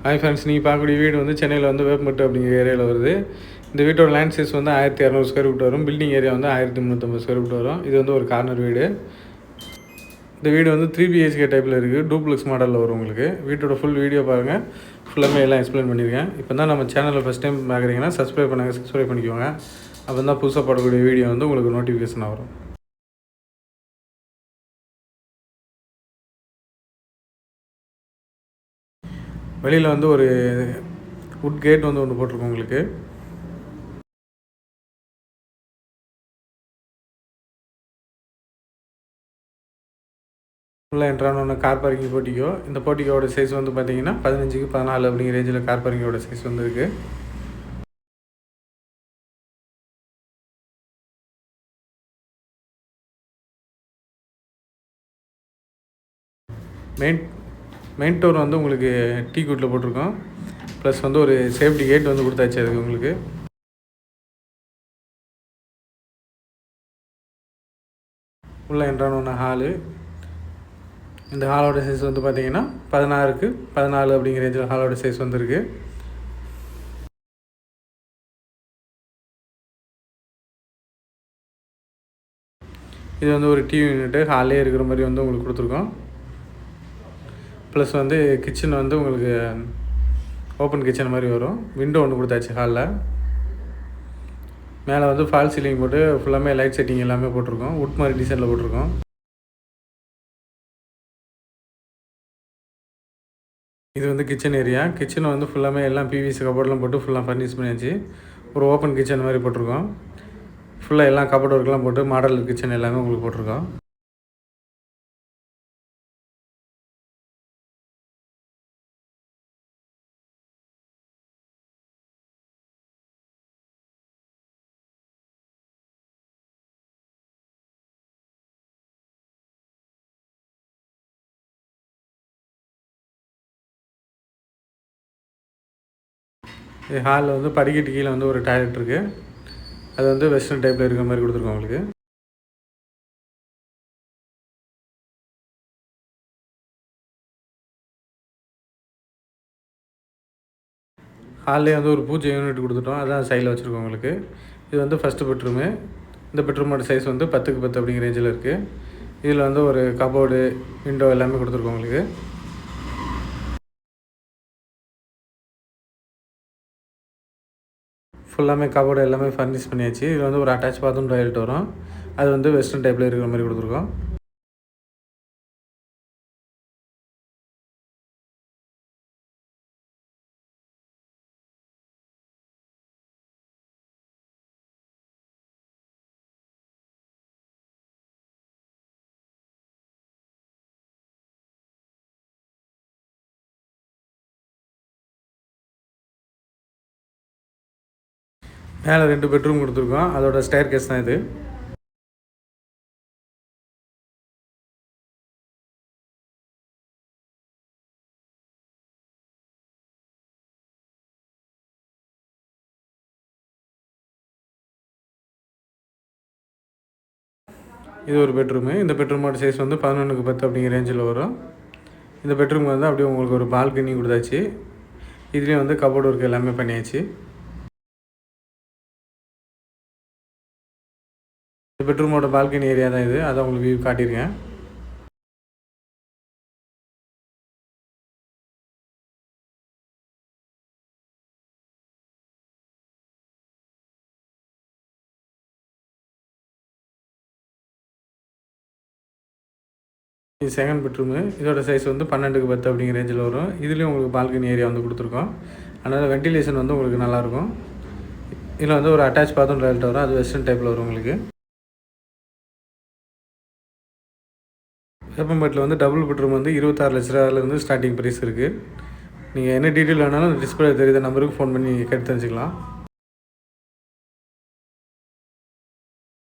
Hi friends, நீங்கள் பார்க்கக்கூடிய வீடு வந்து சென்னையில் வந்து வேப்பம்பட்டு அப்படிங்கிற ஏரியாவில் வருது. இந்த வீட்டோட லேண்ட் சைஸ் வந்து 1200 ஸ்கொயர் ஃபீட் வரும். பில்டிங் ஏரியா வந்து 1350 ஸ்கொயர் ஃபீட் வரும். இது வந்து ஒரு கார்னர் வீடு. இந்த வீடு வந்து 3 BHK டைப்பில் இருக்குது. டூப்ளெக்ஸ் மாடலில் வரும். உங்களுக்கு வீட்டோட ஃபுல் வீடியோ பாருங்கள். ஃபுல்லாமே எல்லாம் எக்ஸ்பிளைன் பண்ணியிருக்கேன். இப்போ தான் நம்ம சேனலில் ஃபஸ்ட் டைம் பார்க்குறீங்கன்னா சப்ஸ்கிரைப் பண்ணிக்கோங்க. அப்போ தான் புதுசாக போடக்கூடிய வீடியோ வந்து உங்களுக்கு நோட்டிஃபிகேஷன் வரும். வெளியில் வந்து ஒரு வுட் கேட் வந்து ஒன்று போட்டிருக்கோம். உங்களுக்கு ஃபுல்லாக என்ட்ரான கார் பார்க்கிங் போட்டிக்கோ. இந்த போட்டிக்கோட சைஸ் வந்து பார்த்தீங்கன்னா 15க்கு 14 அப்படிங்கிற ரேஞ்சில் கார் பார்க்கிங்கோட சைஸ் வந்து இருக்குது. மெயின் டோர் வந்து உங்களுக்கு டீ குட்டில் போட்டிருக்கோம். ப்ளஸ் வந்து ஒரு சேஃப்டி கேட் வந்து கொடுத்தாச்சு அதுக்கு. உங்களுக்கு உள்ள என்ட்ரான ஹாலு. இந்த ஹாலோட சைஸ் வந்து பார்த்தீங்கன்னா 16க்கு 14 அப்படிங்கிற ரேஞ்சில் ஹாலோட சைஸ் வந்துருக்கு. இது வந்து ஒரு டிவி யூனிட்டு ஹாலே இருக்கிற மாதிரி வந்து உங்களுக்கு கொடுத்துருக்கோம். ப்ளஸ் வந்து கிச்சன் வந்து உங்களுக்கு ஓப்பன் கிச்சன் மாதிரி வரும். விண்டோ ஒன்று கொடுத்தாச்சு ஹாலில். மேலே வந்து ஃபால் சீலிங் போட்டு ஃபுல்லாமே லைட் செட்டிங் எல்லாமே போட்டிருக்கோம். வுட் மாதிரி டிசைனில் போட்டிருக்கோம். இது வந்து கிச்சன் ஏரியா. கிச்சனை வந்து ஃபுல்லாமே எல்லாம் PVC கபோர்டெலாம் போட்டு ஃபுல்லாக ஃபர்னிஷ் பண்ணியாச்சு. ஒரு ஓப்பன் கிச்சன் மாதிரி போட்டிருக்கோம். ஃபுல்லாக எல்லாம் கபோர்ட் ஒர்க்கெலாம் போட்டு மாடல் கிச்சன் எல்லாமே உங்களுக்கு போட்டிருக்கோம். இது ஹாலில் வந்து படிக்கட்டு கீழே வந்து ஒரு டாய்லெட் இருக்குது. அது வந்து வெஸ்டர்ன் டைப்பில் இருக்கிற மாதிரி கொடுத்துருக்கோம் உங்களுக்கு. ஹால்லே வந்து ஒரு பூஜை யூனிட் கொடுத்துட்டோம். அதான் சைடில் வச்சுருக்கோம் உங்களுக்கு. இது வந்து ஃபஸ்ட்டு பெட்ரூமு. இந்த பெட்ரூமோட சைஸ் வந்து 10க்கு 10 அப்படிங்கிற ரேஞ்சில் இருக்குது. இதில் வந்து ஒரு கபோர்டு, விண்டோ எல்லாமே கொடுத்துருக்கோம் உங்களுக்கு. ஃபுல்லாமே கபோர்டு எல்லாமே ஃபர்னிஷ் பண்ணியாச்சு. இதில் வந்து ஒரு அட்டாச் பாத்ரூம் டாய்லெட் வரும். அது வந்து வெஸ்டர்ன் டைப்பில் இருக்கிற மாதிரி கொடுத்துருக்கோம். மேலே 2 பெட்ரூம் கொடுத்துருக்கோம். அதோட ஸ்டேர் கேஸ் தான் இது. இது ஒரு பெட்ரூமு. இந்த பெட்ரூமோட சைஸ் வந்து 11க்கு 10 அப்படிங்கிற ரேஞ்சில் வரும். இந்த பெட்ரூம் வந்து அப்படியே உங்களுக்கு ஒரு பால்கனி கொடுத்தாச்சு. இதுலேயும் வந்து கபோர்டு ஒர்க் எல்லாமே பண்ணியாச்சு. இந்த பெட்ரூமோட பால்கனி ஏரியா தான் இது. அதை உங்களுக்கு வியூ காட்டியிருக்கேன். இது செகண்ட் பெட்ரூமு. இதோட சைஸ் வந்து 12க்கு 10 அப்படிங்கிற ரேஞ்சில் வரும். இதுலேயும் உங்களுக்கு பால்கனி ஏரியா வந்து கொடுத்துருக்கோம். அதனால் வென்டிலேஷன் வந்து உங்களுக்கு நல்லாயிருக்கும். இதில் வந்து ஒரு அட்டாச் பாத்ரூம் டாய்லெட் வரும். அது வெஸ்டர்ன் டைப்பில் வரும் உங்களுக்கு. வேப்பம்பட்டில் வந்து டபுள் பெட்ரூம் வந்து 26 லட்ச ரூபாயிலேருந்து ஸ்டார்டிங் ப்ரைஸ் இருக்குது. நீங்கள் என்ன டீட்டெயில் வேணாலும் டிஸ்பிளே தெரியுற நம்பருக்கு ஃபோன் பண்ணி கேட்டு தெரிஞ்சுக்கலாம்.